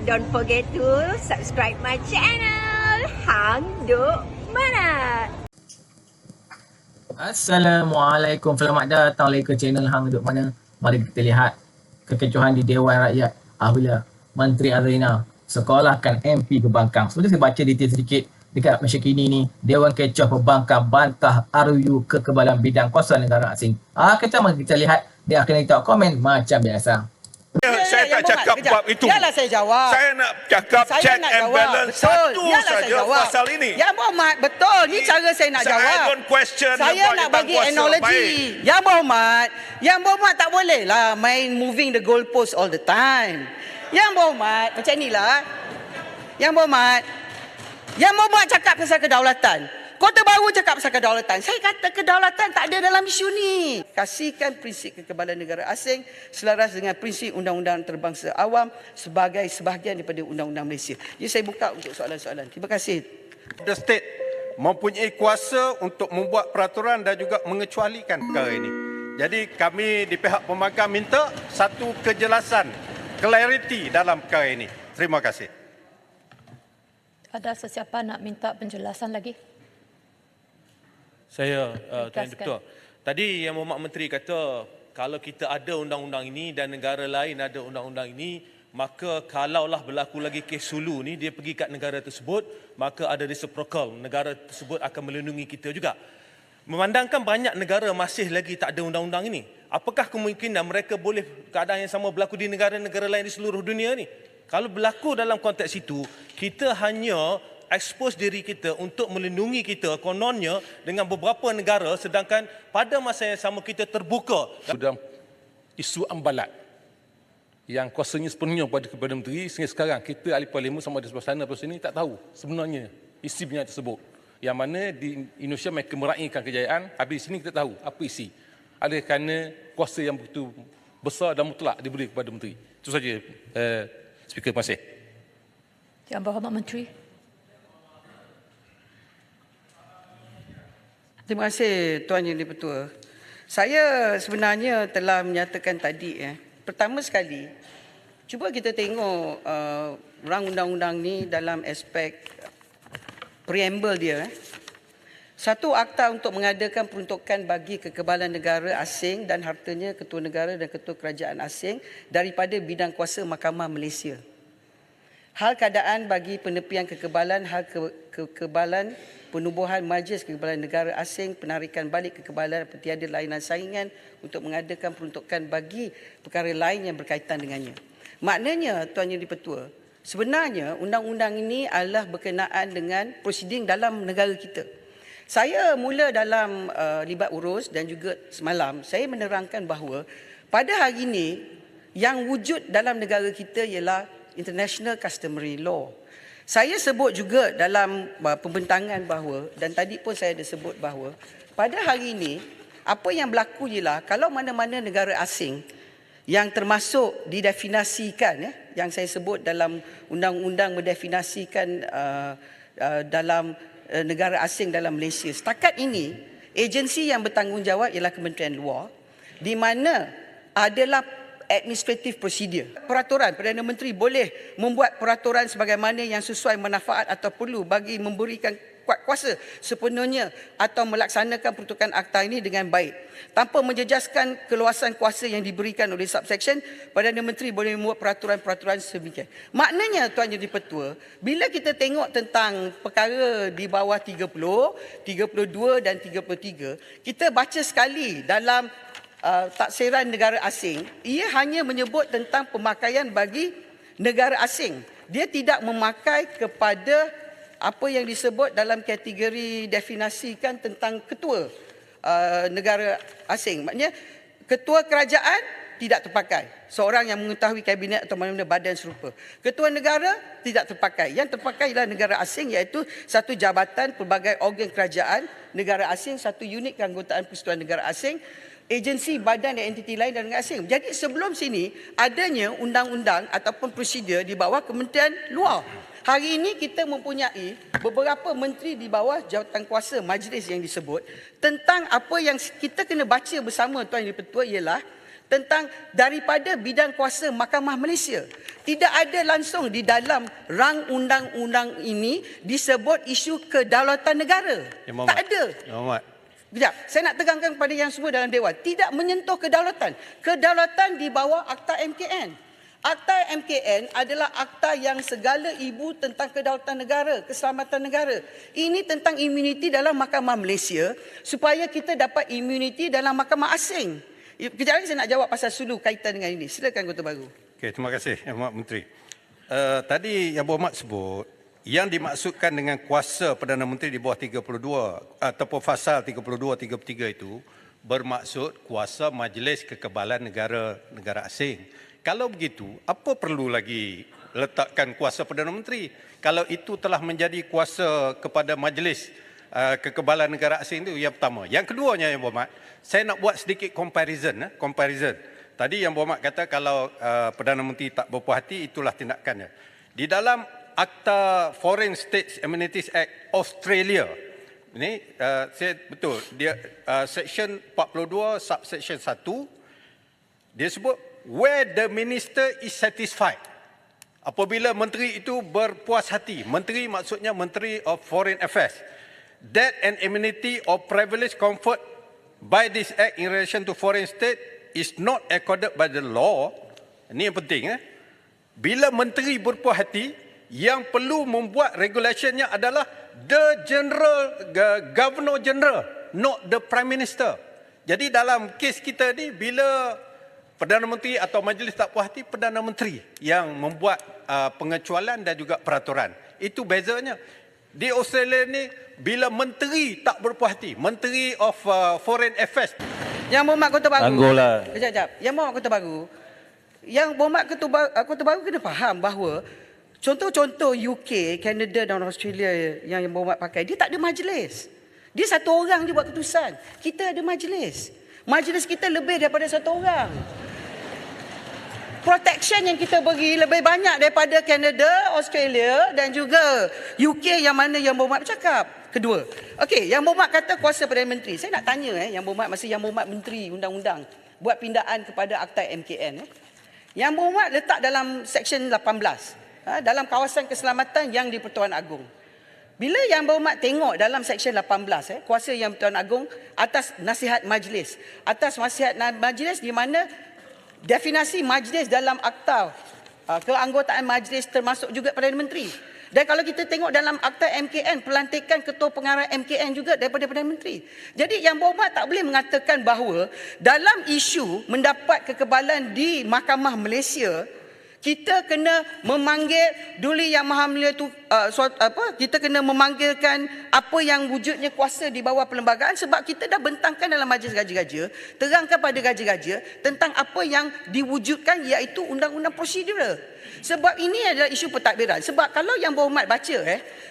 don't forget to subscribe my channel. Hang Duk Mana. Assalamualaikum. Selamat datang lagi ke channel Hang Duk Mana. Mari kita lihat kekecohan di Dewan Rakyat apabila Menteri Azrina sekolahkan MP ke Bangkang. Sudah saya baca detail sedikit dekat Malaysia Kini ni. Dewan Kecoh Pembangkang bantah RU kekebalan bidang kuasa negara asing. Mari kita lihat. Dia akan letak komen macam biasa. Saya tak cakap bab itu. Yalah saya jawab. Saya nak cakap check and balance satu saja pasal ini. Ya Muhammad, betul. Ni cara saya nak jawab. I don't question saya nak bagi analogi. Ya Muhammad tak boleh lah main moving the goalpost all the time. Ya Muhammad, macam inilah. Ya Muhammad cakap pasal kedaulatan. Kota Baru cakap pasal kedaulatan. Saya kata kedaulatan tak ada dalam isu ni. Kasihkan prinsip kekebalan negara asing selaras dengan prinsip undang-undang antarabangsa awam sebagai sebahagian daripada undang-undang Malaysia. Jadi saya buka untuk soalan-soalan. Terima kasih. The state mempunyai kuasa untuk membuat peraturan dan juga mengecualikan perkara ini. Jadi kami di pihak pembangkang minta satu kejelasan, clarity dalam perkara ini. Terima kasih. Ada sesiapa nak minta penjelasan lagi? Saya, Tuan Ketua. Tadi Yang Mohd Menteri kata kalau kita ada undang-undang ini dan negara lain ada undang-undang ini, maka kalaulah berlaku lagi kes Sulu ni, dia pergi kat negara tersebut, maka ada reciprocal, negara tersebut akan melindungi kita juga. Memandangkan banyak negara masih lagi tak ada undang-undang ini, apakah kemungkinan mereka boleh keadaan yang sama berlaku di negara-negara lain di seluruh dunia ni? Kalau berlaku dalam konteks itu, kita hanya expose diri kita untuk melindungi kita kononnya dengan beberapa negara, sedangkan pada masa yang sama kita terbuka. Sudah isu ambalat yang kuasanya sepenuhnya kepada menteri, sehingga sekarang kita ahli parlimen sama ada sebelah sana atau sini tak tahu sebenarnya isi benda tersebut. Yang mana di Indonesia mereka meraihkan kejayaan, habis di sini kita tahu apa isi. Adakah kerana kuasa yang begitu besar dan mutlak diberi kepada menteri. Itu saja, Speaker. Terima kasih. Yang Berhormat Menteri. Terima kasih Tuan Yang Di-Pertua. Saya sebenarnya telah menyatakan tadi. Pertama sekali, cuba kita tengok rang undang-undang ni dalam aspek preamble dia. Satu, akta untuk mengadakan peruntukan bagi kekebalan negara asing dan hartanya ketua negara dan ketua kerajaan asing daripada bidang kuasa Mahkamah Malaysia. Hal keadaan bagi penepian kekebalan, hal kekebalan penubuhan Majlis Kekebalan Negara Asing, penarikan balik kekebalan tiada lainan saingan untuk mengadakan peruntukan bagi perkara lain yang berkaitan dengannya. Maknanya, Tuan Yang Di-Pertua, sebenarnya undang-undang ini adalah berkenaan dengan prosiding dalam negara kita. Saya mula dalam libat urus dan juga semalam, saya menerangkan bahawa pada hari ini yang wujud dalam negara kita ialah International Customary Law. Saya sebut juga dalam pembentangan bahawa, dan tadi pun saya ada sebut bahawa, pada hari ini, apa yang berlaku ialah kalau mana-mana negara asing yang termasuk didefinisikan, yang saya sebut dalam undang-undang mendefinisikan dalam negara asing dalam Malaysia. Setakat ini, agensi yang bertanggungjawab ialah Kementerian Luar, di mana adalah administrative procedure. Peraturan, Perdana Menteri boleh membuat peraturan sebagaimana yang sesuai manfaat atau perlu bagi memberikan kuasa sepenuhnya atau melaksanakan peruntukan akta ini dengan baik. Tanpa menjejaskan keluasan kuasa yang diberikan oleh subsection, Perdana Menteri boleh membuat peraturan-peraturan sedemikian. Maknanya, Tuan Yang Di-Pertua, bila kita tengok tentang perkara di bawah 30, 32 dan 33, kita baca sekali dalam taksiran negara asing, ia hanya menyebut tentang pemakaian bagi negara asing. Dia tidak memakai kepada apa yang disebut dalam kategori definisikan tentang ketua negara asing. Maknanya ketua kerajaan tidak terpakai. Seorang yang mengetahui kabinet atau mana-mana badan serupa. Ketua negara tidak terpakai. Yang terpakai ialah negara asing, iaitu satu jabatan pelbagai organ kerajaan negara asing, satu unit keanggotaan persekutuan negara asing, agensi, badan dan entiti lain dan negara asing. Jadi sebelum sini adanya undang-undang ataupun prosedur di bawah Kementerian Luar. Hari ini kita mempunyai beberapa menteri di bawah jawatan kuasa majlis yang disebut. Tentang apa yang kita kena baca bersama, Tuan Yang Di-Pertua, ialah tentang daripada bidang kuasa Mahkamah Malaysia. Tidak ada langsung di dalam rang undang-undang ini disebut isu kedaulatan negara. Tak ada. Sekejap, saya nak tegangkan kepada yang semua dalam Dewan. Tidak menyentuh kedaulatan. Kedaulatan di bawah Akta MKN. Akta MKN adalah akta yang segala ibu tentang kedaulatan negara, keselamatan negara. Ini tentang imuniti dalam Mahkamah Malaysia supaya kita dapat imuniti dalam mahkamah asing. Kejap lagi saya nak jawab pasal sulu kaitan dengan ini. Silakan Ketua Baru. Okey, terima kasih Yang Berhormat Menteri. Tadi Yang Berhormat sebut yang dimaksudkan dengan kuasa Perdana Menteri di bawah 32 ataupun pasal 32 33 itu bermaksud kuasa Majlis Kekebalan Negara Asing. Kalau begitu, apa perlu lagi letakkan kuasa Perdana Menteri? Kalau itu telah menjadi kuasa kepada Majlis Kekebalan Negara Asing itu yang pertama. Yang keduanya Yang Berhormat, saya nak buat sedikit comparison. Tadi Yang Berhormat kata kalau Perdana Menteri tak berpuas hati, itulah tindakannya. Di dalam Akta Foreign States Amenities Act Australia, ini saya betul, dia section 42 subsection 1, dia sebut where the minister is satisfied. Apabila menteri itu berpuas hati, menteri maksudnya Menteri of Foreign Affairs, that an amenity or privilege conferred by this act in relation to foreign state is not accorded by the law. Ini yang penting. Bila menteri berpuas hati, yang perlu membuat regulationnya adalah the Governor General, not the Prime Minister. Jadi dalam kes kita ni, bila Perdana Menteri atau Majlis tak puas hati, Perdana Menteri yang membuat pengecualian dan juga peraturan. Itu bezanya. Di Australia ni, bila menteri tak berpuas hati, Menteri of Foreign Affairs. Yang Berhormat Ketua Baru. Anggota. Kejap. Yang Berhormat Ketua Baru. Yang Berhormat Ketua Baru kena faham bahawa contoh-contoh UK, Canada dan Australia yang Berhormat pakai, dia tak ada majlis. Dia satu orang je buat keputusan. Kita ada majlis. Majlis kita lebih daripada satu orang. Protection yang kita beri lebih banyak daripada Canada, Australia dan juga UK yang mana Yang Berhormat bercakap. Kedua. Okey, Yang Berhormat kata kuasa Perdana Menteri. Saya nak tanya Yang Berhormat, masa Yang Berhormat Menteri Undang-Undang buat pindaan kepada Akta MKN. Yang Berhormat letak dalam Seksyen 18 dalam kawasan keselamatan yang di Pertuan Agong. Bila Yang Berhormat tengok dalam Seksyen 18 kuasa Yang Pertuan Agong atas nasihat majlis. Atas nasihat majlis di mana definisi majlis dalam akta keanggotaan majlis termasuk juga Perdana Menteri. Dan kalau kita tengok dalam akta MKN, pelantikan ketua pengarah MKN juga daripada Perdana Menteri. Jadi Yang Berhormat tak boleh mengatakan bahawa dalam isu mendapat kekebalan di Mahkamah Malaysia, kita kena memanggil Duli Yang Maha Mulia tu kita kena memanggilkan apa yang wujudnya kuasa di bawah perlembagaan, sebab kita dah bentangkan dalam majlis gaji-gaja, terangkan pada gaji-gaja tentang apa yang diwujudkan, iaitu undang-undang prosedural. Sebab ini adalah isu pentadbiran. Sebab kalau Yang Berhormat baca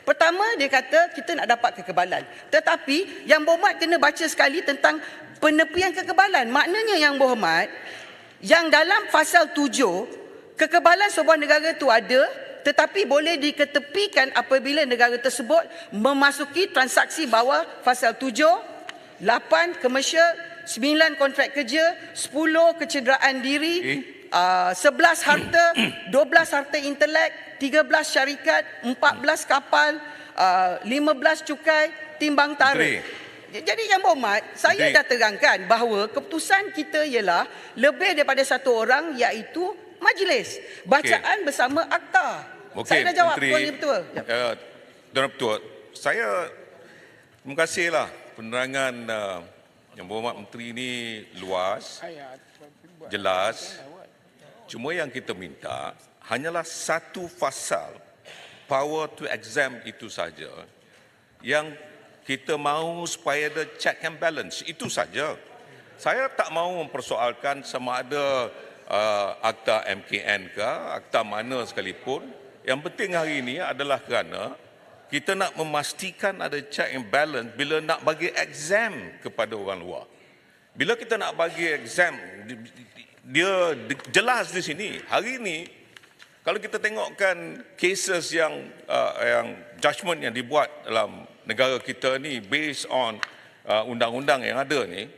pertama dia kata kita nak dapat kekebalan, tetapi Yang Berhormat kena baca sekali tentang penepian kekebalan. Maknanya Yang Berhormat, yang dalam pasal 7, kekebalan sebuah negara itu ada, tetapi boleh diketepikan apabila negara tersebut memasuki transaksi bawah pasal 7, 8 komersial, 9 kontrak kerja, 10 kecederaan diri, 11 harta, 12 harta intelek, 13 syarikat, 14 kapal, 15 cukai, timbang tarikh. Jadi Yang Berhormat, saya dah terangkan bahawa keputusan kita ialah lebih daripada satu orang, iaitu majlis. Bacaan bersama akta. Saya dah jawab Tuan Yang Ketua. Tuan Ketua, saya terima kasihlah penerangan Yang Berhormat Menteri ini luas, jelas. Cuma yang kita minta hanyalah satu pasal power to exempt itu saja yang kita mahu supaya ada check and balance. Itu saja. Saya tak mahu mempersoalkan sama ada akta MKN ke, akta mana sekalipun. Yang penting hari ini adalah kerana kita nak memastikan ada check and balance bila nak bagi exam kepada orang luar. Bila kita nak bagi exam, dia jelas di sini. Hari ini, kalau kita tengokkan cases yang judgement yang dibuat dalam negara kita ni based on undang-undang yang ada ni,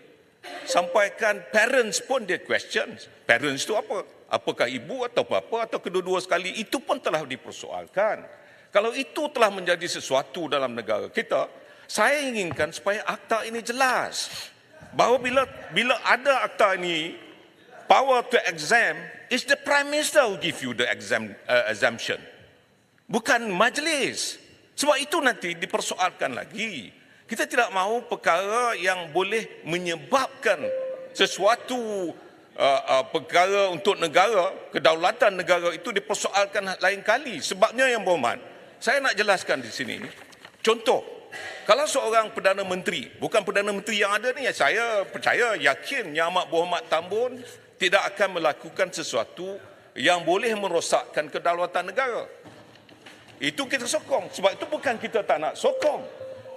Sampaikan parents pun dia question. Parents itu apa? Apakah ibu atau bapa atau kedua-dua sekali? Itu pun telah dipersoalkan. Kalau itu telah menjadi sesuatu dalam negara kita, saya inginkan supaya akta ini jelas. Bahawa bila ada akta ini, power to exempt, is the Prime Minister who give you the exemption. Bukan majlis. Sebab itu nanti dipersoalkan lagi. Kita tidak mahu perkara yang boleh menyebabkan sesuatu perkara untuk negara, kedaulatan negara itu dipersoalkan lain kali. Sebabnya Yang Berhormat, saya nak jelaskan di sini. Contoh, kalau seorang Perdana Menteri, bukan Perdana Menteri yang ada ni, saya percaya, yakin Yang Amat Berhormat Tambun tidak akan melakukan sesuatu yang boleh merosakkan kedaulatan negara. Itu kita sokong. Sebab itu bukan kita tak nak sokong.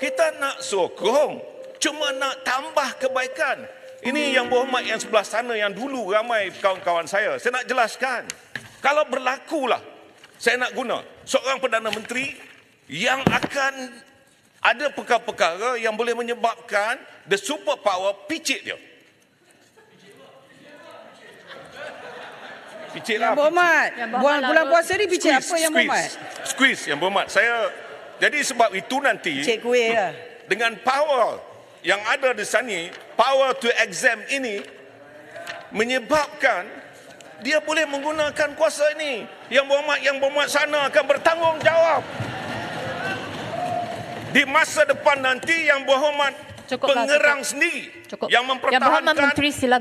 Kita nak sokong, cuma nak tambah kebaikan. Ini Yang Berhormat yang sebelah sana, yang dulu ramai kawan-kawan saya nak jelaskan. Kalau berlakulah, saya nak guna seorang Perdana Menteri yang akan ada perkara-perkara yang boleh menyebabkan the superpower picit dia. Picit lah. Yang Berhormat, bulan puasa ni picit apa Yang Berhormat? Squeeze Yang Berhormat. Jadi sebab itu nanti Cik kuih lah. dengan power yang ada di sini, power to exempt ini menyebabkan dia boleh menggunakan kuasa ini. Yang Berhormat sana akan bertanggungjawab. Di masa depan nanti Yang Berhormat pengerang sendiri yang mempertahankan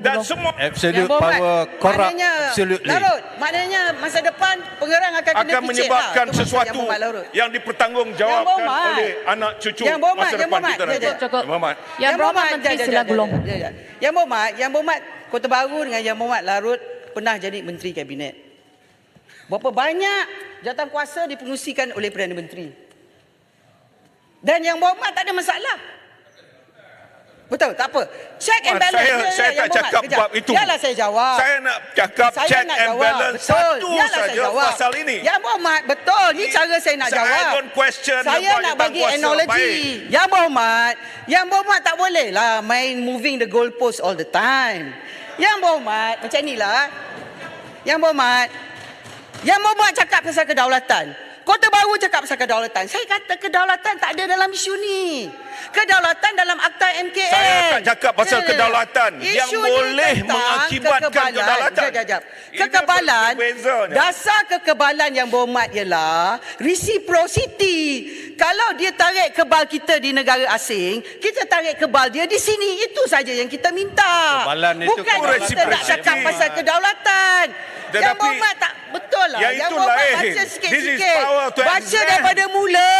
dan semua absolute power corrupt maknanya, absolutely. Larut, maknanya masa depan pengerang akan kena akan menyebabkan lah. sesuatu yang dipertanggungjawabkan oleh anak cucu masa depan kita nanti. Cukup. Berhormat. Yang Berhormat Menteri sila gulung. Yang Berhormat Kota Baru dengan Yang Berhormat Larut pernah jadi Menteri Kabinet. Berapa banyak jawatan kuasa dipengusikan oleh Perdana Menteri. Dan Yang Berhormat tak ada masalah. Betul, tak apa. Check and balance. Saya tak cakap bab itu. Yalah saya jawab. Saya nak cakap check and balance satu saja pasal ini. Yang Berhormat, betul. Ni cara saya nak jawab. I don't question. Saya nak bagi analogi. Yang Berhormat tak boleh lah main moving the goalpost all the time. Yang Berhormat, macam inilah. Yang Berhormat cakap pasal kedaulatan. Kota Baru cakap pasal kedaulatan. Saya kata kedaulatan tak ada dalam isu ni. Kedaulatan dalam Akta MKN. Saya tak cakap pasal kedaulatan yang boleh mengakibatkan kedaulatan. Kekebalan, dasar kekebalan Yang Berhormat ialah reciprocity. Kalau dia tarik kebal kita di negara asing, kita tarik kebal dia di sini. Itu saja yang kita minta. Bukan kita nak cakap pasal kedaulatan. Yang Berhormat tak betul lah. Yang Berhormat baca sikit-sikit. Baca daripada mula.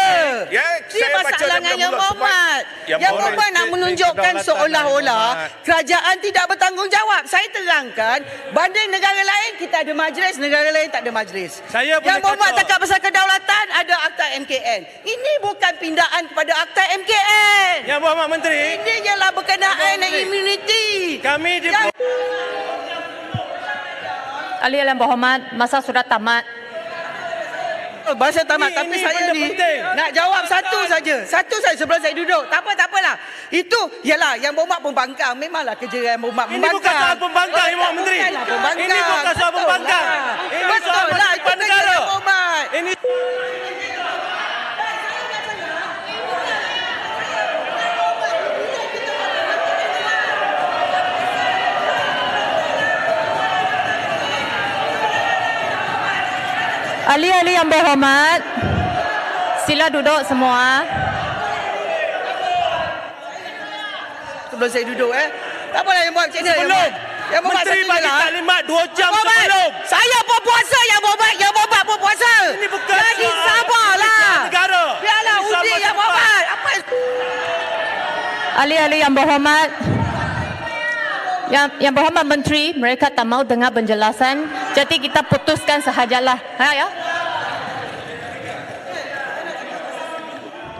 Ini masalah dengan Yang Berhormat. Yang Berhormat nak menunjukkan seolah-olah kerajaan tidak bertanggungjawab. Saya terangkan, banding negara lain kita ada majlis, negara lain tak ada majlis. Yang Berhormat cakap pasal kedaulatan, ada Akta MKN. Ini bukan pindaan kepada Akta MKN. Yang Berhormat Menteri, ini ialah berkenaan dengan immunity. kami di Ahli Yang Berhormat, masa sudah tamat. Bahasa tamat, tapi saya ni nak jawab satu saja sebelum saya duduk. Tak apalah. Itu ialah Yang Berhormat pembangkang. Memanglah kerja Yang Berhormat Ini bukan soal pembangkang, Yang Berhormat Menteri. Ini bukan soal pembangkang. Ini soal masa depan negara. Ini Ahli-ahli Yang Berhormat, sila duduk semua. Sebelum saya duduk tak apalah Yang Berhormat macam mana. Yang Berhormat Menteri bagi taklimat 2 jam sebelum. Saya pun puasa Yang Berhormat pun puasa. Ini bukan jadi soal sabarlah. Negara. Biarlah undi Yang Berhormat. Apa Ahli-ahli Yang Berhormat, Yang Berhormat Menteri, mereka tak mau dengar penjelasan, jadi kita putuskan sahajalah. Ya?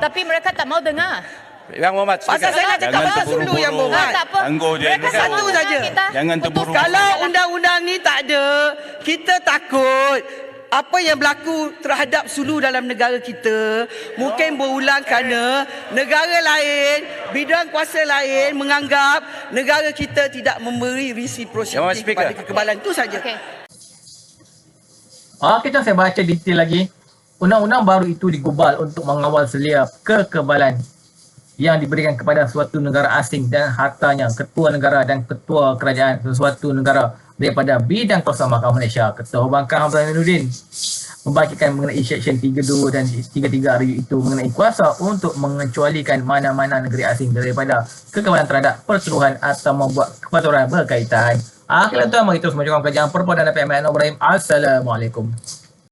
Tapi mereka tak mau dengar. Yang Berhormat, pasal saya nak cakap pasal dulu Yang Berhormat. Tak apa. Mereka satu saja. Jangan terburu-buru. Kalau undang-undang ni tak ada, kita takut apa yang berlaku terhadap Sulu dalam negara kita mungkin berulang kerana negara lain, bidang kuasa lain menganggap negara kita tidak memberi reciprocity kepada kekebalan. Itu saja. Okey. Kita saya baca detail lagi. Undang-undang baru itu digubal untuk mengawal selia kekebalan yang diberikan kepada suatu negara asing dan hartanya ketua negara dan ketua kerajaan sesuatu negara daripada bidang kuasa Mahkamah Malaysia. Ketua Pembangkang Hamzah Aminuddin membacakan mengenai Seksyen 32 dan 33 RU itu mengenai kuasa untuk mengecualikan mana-mana negeri asing daripada kekebalan terhadap pertuduhan atau membuat peraturan berkaitan. Akhirnya tuan, mari terus menunjukkan kerajaan Perpodan dan PMN Ibrahim. Assalamualaikum.